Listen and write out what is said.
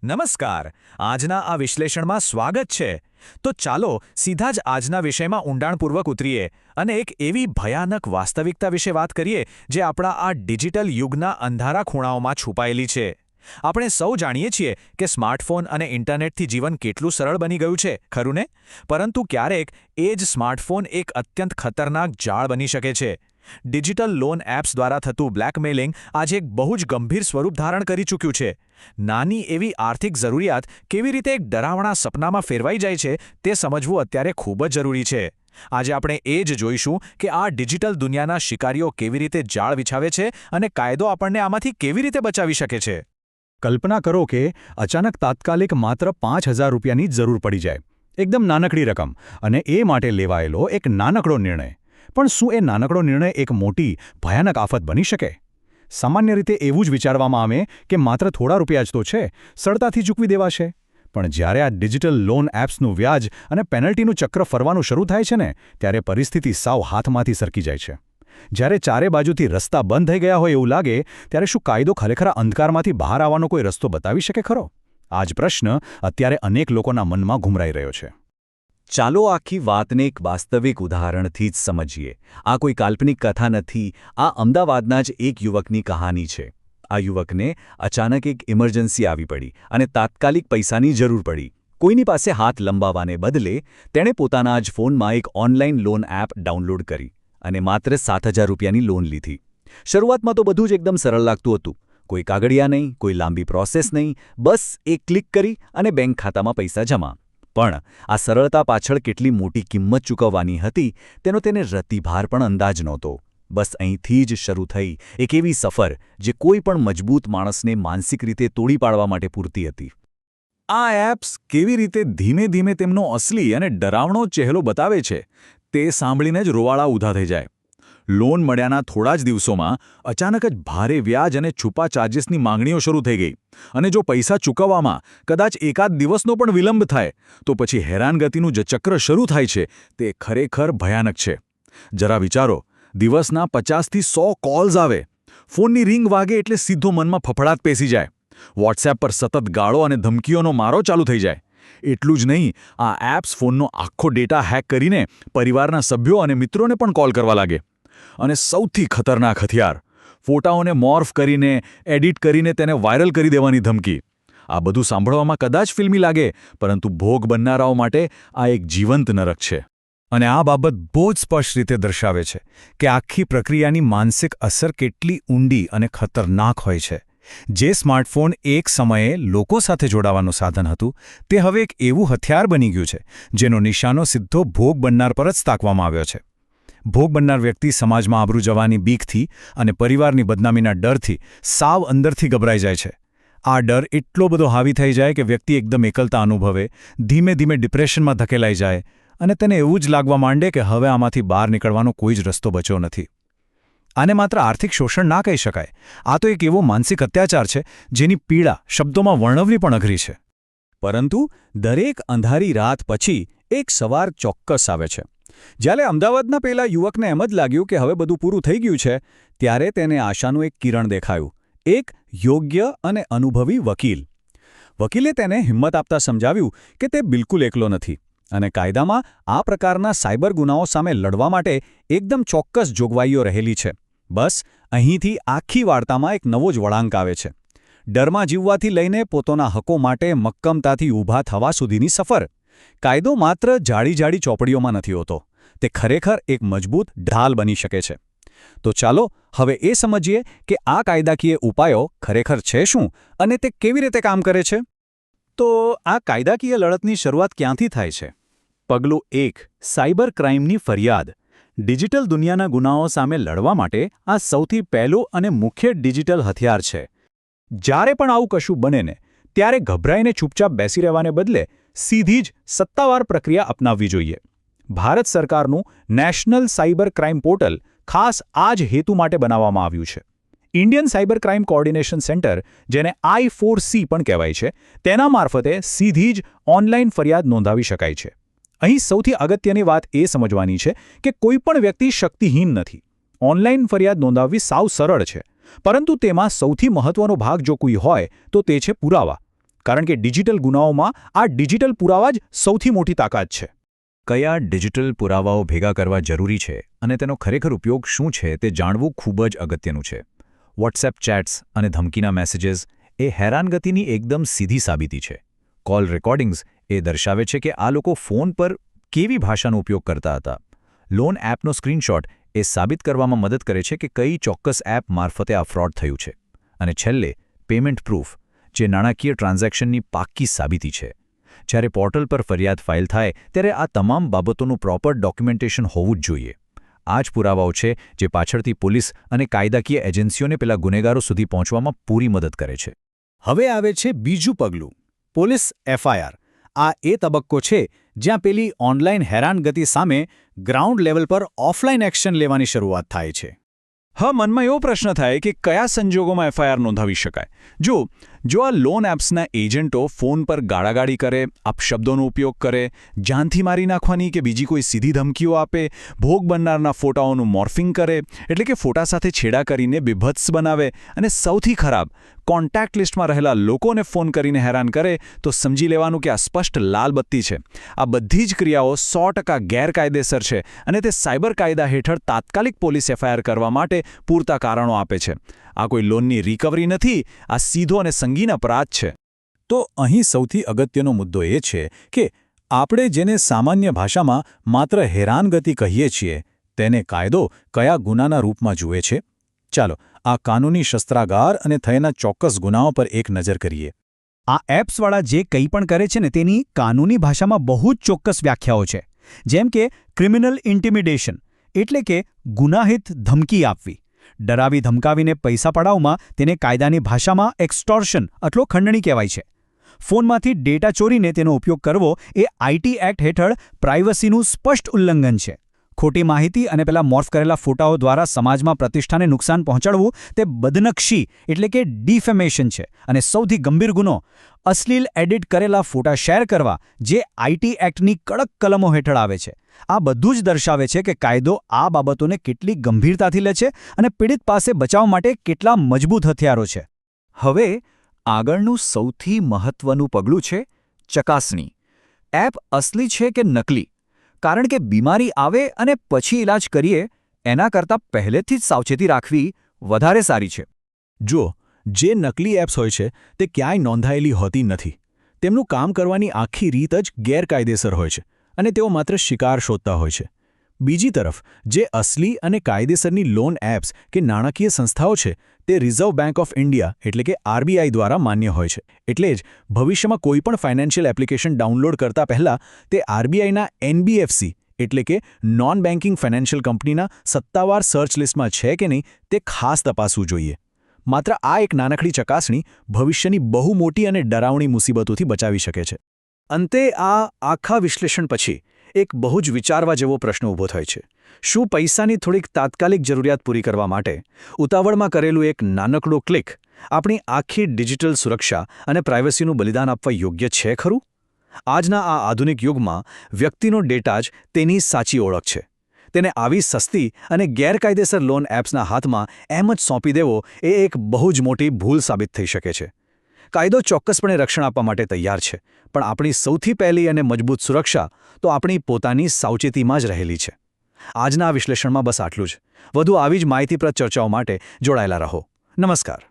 નમસ્કાર. આજના આ વિશ્લેષણમાં સ્વાગત છે. તો ચાલો સીધા જ આજના વિષયમાં ઊંડાણપૂર્વક ઉતરીએ અને એક એવી ભયાનક વાસ્તવિકતા વિશે વાત કરીએ જે આપણા આ ડિજિટલ યુગના અંધારા ખૂણાઓમાં છુપાયેલી છે. આપણે સૌ જાણીએ છીએ કે સ્માર્ટફોન અને ઇન્ટરનેટથી જીવન કેટલું સરળ બની ગયું છે, ખરું ને? પરંતુ ક્યારેક એ જ સ્માર્ટફોન એક અત્યંત ખતરનાક જાળ બની શકે છે. ડિજિટલ લોન એપ્સ દ્વારા થતું બ્લેકમેલિંગ આજે એક બહુ જ ગંભીર સ્વરૂપ ધારણ કરી ચૂક્યું છે. નાની એવી આર્થિક જરૂરિયાત કેવી રીતે એક ડરાવણા સપનામાં ફેરવાઈ જાય છે તે સમજવું અત્યારે ખૂબ જ જરૂરી છે. આજે આપણે એ જ જોઈશું કે આ ડિજિટલ દુનિયાના શિકારીઓ કેવી રીતે જાળ વિછાવે છે અને કાયદો આપણને આમાંથી કેવી રીતે બચાવી શકે છે. કલ્પના કરો કે અચાનક તાત્કાલિક માત્ર 5,000 રૂપિયાની જ જરૂર પડી જાય. એકદમ નાનકડી રકમ, અને એ માટે લેવાયેલો એક નાનકડો નિર્ણય. પણ શું એ નાનકડો નિર્ણય એક મોટી, ભયાનક આફત બની શકે? સામાન્ય રીતે એવું જ વિચારવામાં આવે કે માત્ર થોડા રૂપિયા જ તો છે, સરળતાથી ચૂકવી દેવાશે. પણ જ્યારે આ ડિજિટલ લોન એપ્સનું વ્યાજ અને પેનલ્ટીનું ચક્ર ફરવાનું શરૂ થાય છે ને, ત્યારે પરિસ્થિતિ સાવ હાથમાંથી સરકી જાય છે. જ્યારે ચારે બાજુથી રસ્તા બંધ થઈ ગયા હોય એવું લાગે, ત્યારે શું કાયદો ખરેખર અંધકારમાંથી બહાર આવવાનો કોઈ રસ્તો બતાવી શકે ખરો? આ જ પ્રશ્ન અત્યારે અનેક લોકોના મનમાં ઘૂમરાઈ રહ્યો છે. ચાલો આખી વાતને એક વાસ્તવિક ઉદાહરણથી જ સમજીએ. આ કોઈ કાલ્પનિક કથા નથી, આ અમદાવાદના જ એક યુવકની કહાની છે. આ યુવકને અચાનક એક ઇમરજન્સી આવી પડી અને તાત્કાલિક પૈસાની જરૂર પડી. કોઈની પાસે હાથ લંબાવવાને બદલે તેણે પોતાના જ ફોનમાં એક ઓનલાઈન લોન એપ ડાઉનલોડ કરી અને માત્ર 7,000 રૂપિયાની લોન લીધી. શરૂઆતમાં તો બધું જ એકદમ સરળ લાગતું હતું. કોઈ કાગળિયા નહીં, કોઈ લાંબી પ્રોસેસ નહીં, બસ એક ક્લિક કરી અને બેંક ખાતામાં પૈસા જમા. પણ આ સરળતા પાછળ કેટલી મોટી કિંમત ચૂકવવાની હતી તેનો તેને રતિભાર પણ અંદાજ નહોતો. બસ અહીંથી જ શરૂ થઈ એક એવી સફર જે કોઈ પણ મજબૂત માણસને માનસિક રીતે તોડી પાડવા માટે પૂરતી હતી. આ એપ્સ કેવી રીતે ધીમે ધીમે તેમનો અસલી અને ડરાવણો ચહેરો બતાવે છે તે સાંભળીને જ રોવાળા ઊભા થઈ જાય. લોન મળ્યાના થોડા જ દિવસોમાં અચાનક જ ભારે વ્યાજ અને છુપા ચાર્જિસની માંગણીઓ શરૂ થઈ ગઈ. અને જો પૈસા ચૂકવવામાં કદાચ એકાદ દિવસનો પણ વિલંબ થાય તો પછી હેરાનગતિનું જે ચક્ર શરૂ થાય છે તે ખરેખર ભયાનક છે. જરા વિચારો, દિવસના 50થી 100 કોલ્સ આવે, ફોનની રિંગ વાગે એટલે સીધો મનમાં ફફડાટ પેસી જાય, વોટ્સએપ પર સતત ગાળો અને ધમકીઓનો મારો ચાલુ થઈ જાય. એટલું જ નહીં, આ એપ્સ ફોનનો આખો ડેટા હેક કરીને પરિવારના સભ્યો અને મિત્રોને પણ કોલ કરવા લાગે. અને સૌથી ખતરનાક હથિયાર, ફોટાઓને મોર્ફ કરીને, એડિટ કરીને તેને વાયરલ કરી દેવાની ધમકી. આ બધું સાંભળવામાં કદાચ ફિલ્મી લાગે, પરંતુ ભોગ બનનારાઓ માટે આ એક જીવંત નરક છે. અને આ બાબત બહુ જ સ્પષ્ટ રીતે દર્શાવે છે કે આખી પ્રક્રિયાની માનસિક અસર કેટલી ઊંડી અને ખતરનાક હોય છે. જે સ્માર્ટફોન એક સમયે લોકો સાથે જોડાવાનું સાધન હતું, તે હવે એક એવું હથિયાર બની ગયું છે જેનો નિશાનો સીધો ભોગ બનનાર પર જ તાકવામાં આવ્યો છે. ભોગ બનનાર વ્યક્તિ સમાજમાં આબરૂ જવાની બીકથી અને પરિવારની બદનામીના ડરથી સાવ અંદરથી ગભરાઈ જાય છે. આ ડર એટલો બધો હાવી થઈ જાય કે વ્યક્તિ એકદમ એકલતા અનુભવે, ધીમે ધીમે ડિપ્રેશનમાં ધકેલાઈ જાય અને તેને એવું જ લાગવા માંડે કે હવે આમાંથી બહાર નીકળવાનો કોઈ જ રસ્તો બચ્યો નથી. આને માત્ર આર્થિક શોષણ ના કહી શકાય. આ તો એક એવો માનસિક અત્યાચાર છે જેની પીડા શબ્દોમાં વર્ણવવી પણ અઘરી છે. પરંતુ દરેક અંધારી રાત પછી એક સવાર ચોક્કસ આવે છે. જ્યારે અમદાવાદના પેલા યુવકને એમ જ લાગ્યું કે હવે બધું પૂરું થઈ ગયું છે, ત્યારે તેને આશાનું એક કિરણ દેખાયું. એક યોગ્ય અને અનુભવી વકીલ. વકીલે તેને હિંમત આપતા સમજાવ્યું કે તે બિલકુલ એકલો નથી અને કાયદામાં આ પ્રકારના સાયબર ગુનાઓ સામે લડવા માટે એકદમ ચોક્કસ જોગવાઈઓ રહેલી છે. બસ અહીંથી આખી વાર્તામાં એક નવો જ વળાંક આવે છે. ડરમાં જીવવાથી લઈને પોતાના હકો માટે મક્કમતાથી ઊભા થવા સુધીની સફર. કાયદો માત્ર જાડી ચોપડીઓમાં નથી હોતો, તે ખરેખર એક મજબૂત ઢાલ બની શકે છે. તો ચાલો હવે એ સમજીએ કે આ કાયદાકીય ઉપાયો ખરેખર છે શું અને તે કેવી રીતે કામ કરે છે. તો આ કાયદાકીય લડતની શરૂઆત ક્યાંથી થાય છે? પગલું 1, સાયબર ક્રાઇમની ફરિયાદ. ડિજિટલ દુનિયાના ગુનાઓ સામે લડવા માટે આ સૌથી પહેલું અને મુખ્ય ડિજિટલ હથિયાર છે. જ્યારે પણ આવું કશું બને ને, ત્યારે ગભરાઈને ચૂપચાપ બેસી રહેવાને બદલે સીધી જ સત્તાવાર પ્રક્રિયા અપનાવવી જોઈએ. ભારત સરકારનું નેશનલ સાયબર ક્રાઇમ પોર્ટલ ખાસ આ જ હેતુ માટે બનાવવામાં આવ્યું છે. Indian cyber crime coordination centre, જેને I4C પણ કહેવાય છે, તેના મારફતે સીધી જ ઓનલાઈન ફરિયાદ નોંધાવી શકાય છે. અહીં સૌથી અગત્યની વાત એ સમજવાની છે કે કોઈ પણ વ્યક્તિ શક્તિહીન નથી. ઓનલાઈન ફરિયાદ નોંધાવવી સાવ સરળ છે, પરંતુ તેમાં સૌથી મહત્વનો ભાગ જો કોઈ હોય તો તે છે પુરાવા. કારણ કે ડિજિટલ ગુનાઓમાં આ ડિજિટલ પુરાવા જ સૌથી મોટી તાકાત છે. કયા ડિજિટલ પુરાવાઓ ભેગા કરવા જરૂરી છે અને તેનો ખરેખર ઉપયોગ શું છે તે જાણવું ખૂબ જ અગત્યનું છે. વોટ્સએપ ચેટ્સ અને ધમકીના મેસેજીસ એ હેરાનગતિની એકદમ સીધી સાબિતી છે. કોલ રેકોર્ડિંગ્સ એ દર્શાવે છે કે આ લોકો ફોન પર કેવી ભાષાનો ઉપયોગ કરતા હતા. લોન એપનો સ્ક્રીનશોટ એ સાબિત કરવામાં મદદ કરે છે કે કઈ ચોક્કસ એપ મારફતે આ ફ્રોડ થયું છે. અને છેલ્લે પેમેન્ટ પ્રૂફ, જે નાણાકીય ટ્રાન્ઝેક્શનની પાક્કી સાબિતી છે. જ્યારે પોર્ટલ પર ફરિયાદ ફાઇલ થાય ત્યારે આ તમામ બાબતોનું પ્રોપર ડોક્યુમેન્ટેશન હોવું જ જોઈએ. આ જ પુરાવાઓ છે જે પાછળથી પોલીસ અને કાયદાકીય એજન્સીઓને પેલા ગુનેગારો સુધી પહોંચવામાં પૂરી મદદ કરે છે. હવે આવે છે બીજું પગલું, પોલીસ એફઆઈઆર. આ એ તબક્કો છે જ્યાં પેલી ઓનલાઈન હેરાનગતિ સામે ગ્રાઉન્ડ લેવલ પર ઓફલાઈન એક્શન લેવાની શરૂઆત થાય છે. હા, મનમાં એવો પ્રશ્ન થાય કે કયા સંજોગોમાં એફઆઈઆર નોંધાવી શકાય. જો આ લોન એપ્સના એજન્ટો ફોન પર ગાળાગાળી કરે, અપશબ્દોનો ઉપયોગ કરે, જાનથી મારી નાખવાની કે બીજી કોઈ સીધી ધમકીઓ આપે, ભોગ બનનારના ફોટાઓનું મોર્ફિંગ કરે, એટલે કે ફોટા સાથે છેડા કરીને બીભત્સ બનાવે, અને સૌથી ખરાબ કોન્ટેક્ટ લિસ્ટમાં રહેલા લોકોને ફોન કરીને હેરાન કરે, તો સમજી લેવાનું કે આ સ્પષ્ટ લાલ બત્તી છે. આ બધી જ ક્રિયાઓ 100% ગેરકાયદેસર છે અને તે સાયબર કાયદા હેઠળ તાત્કાલિક પોલીસ એફઆઈઆર કરવા માટે પૂરતા કારણો આપે છે. આ કોઈ લોનની રિકવરી નથી, આ સીધો અને સંગીન અપરાધ છે. તો અહીં સૌથી અગત્યનો મુદ્દો એ છે કે આપણે જેને સામાન્ય ભાષામાં માત્ર હેરાનગતિ કહીએ છીએ તેને કાયદો કયા ગુનાના રૂપમાં જુએ છે. ચાલો આ કાનૂની શસ્ત્રાગાર અને થયેલા ચોક્કસ ગુનાઓ પર એક નજર કરીએ. આ એપ્સવાળા જે કંઈ પણ કરે છે ને તેની કાનૂની ભાષામાં બહુ જ ચોક્કસ વ્યાખ્યાઓ છે. જેમ કે ક્રિમિનલ ઇન્ટિમિડેશન, એટલે કે ગુનાહિત ધમકી આપવી. ડરાવી ધમકાવીને પૈસા પડાવવામાં તેને કાયદાની ભાષામાં એક્સટોર્શન અથવા ખંડણી કહેવાય છે. ફોનમાંથી ડેટા ચોરીને તેનો ઉપયોગ કરવો એ આઈટી એક્ટ હેઠળ પ્રાઇવસીનું સ્પષ્ટ ઉલ્લંઘન છે. ખોટી માહિતી અને પેલા મોર્ફ કરેલા ફોટાઓ દ્વારા સમાજમાં પ્રતિષ્ઠાને નુકસાન પહોંચાડવું તે બદનક્ષી એટલે કે ડિફેમેશન છે. અને સૌથી ગંભીર ગુનો અશ્લીલ એડિટ કરેલા ફોટા શેર કરવા, જે આઈટી એક્ટની કડક કલમો હેઠળ આવે છે. આ બધું જ દર્શાવે છે કે કાયદો આ બાબતોને કેટલી ગંભીરતાથી લે છે અને પીડિત પાસે બચાવ માટે કેટલા મજબૂત હથિયારો છે. હવે આગળનું સૌથી મહત્વનું પગલું છે ચકાસણી. એપ અસલી છે કે નકલી? કારણ કે બીમારી આવે અને પછી ઇલાજ કરીએ એના કરતાં પહેલેથી જ સાવચેતી રાખવી વધારે સારી છે. જો જે નકલી એપ્સ હોય છે તે ક્યાંય નોંધાયેલી હોતી નથી. તેમનું કામ કરવાની આખી રીત જ ગેરકાયદેસર હોય છે અને તેઓ માત્ર શિકાર શોધતા હોય છે. બીજી તરફ જે અસલી અને કાયદેસરની લોન એપ્સ કે નાણાકીય સંસ્થાઓ છે તે રિઝર્વ બેંક ઓફ ઇન્ડિયા એટલે કે આરબીઆઈ દ્વારા માન્ય હોય છે. એટલે જ ભવિષ્યમાં કોઈપણ ફાઇનાન્શિયલ એપ્લિકેશન ડાઉનલોડ કરતા પહેલા તે આરબીઆઈના એનબીએફસી એટલે કે નોન બેન્કિંગ ફાઇનાન્શિયલ કંપનીના સત્તાવાર સર્ચ લિસ્ટમાં છે કે નહીં તે ખાસ તપાસવું જોઈએ. માત્ર આ એક નાનકડી ચકાસણી ભવિષ્યની બહુ મોટી અને ડરાવણી મુસીબતોથી બચાવી શકે છે. અંતે આ આખા વિશ્લેષણ પછી એક બહુ જ વિચારવા જેવો પ્રશ્ન ઊભો થાય છે. શું પૈસાની થોડીક તાત્કાલિક જરૂરિયાત પૂરી કરવા માટે ઉતાવળમાં કરેલું એક નાનકડું ક્લિક આપણી આખી ડિજિટલ સુરક્ષા અને પ્રાઇવસીનું બલિદાન આપવા યોગ્ય છે ખરું? આજના આ આધુનિક યુગમાં વ્યક્તિનો ડેટા જ તેની સાચી ઓળખ છે. તેને આવી સસ્તી અને ગેરકાયદેસર લોન એપ્સના હાથમાં એમ જ સોંપી દેવો એ એક બહુ જ મોટી ભૂલ સાબિત થઈ શકે છે. કાયદો ચોક્કસપણે રક્ષણ આપવા માટે તૈયાર છે, પણ આપણી સૌથી પહેલી અને મજબૂત સુરક્ષા તો આપણી પોતાની સાવચેતીમાં જ રહેલી છે. આજના આ વિશ્લેષણમાં બસ આટલું જ. વધુ આવી જ માહિતીપ્રદ ચર્ચાઓ માટે જોડાયેલા રહો. નમસ્કાર.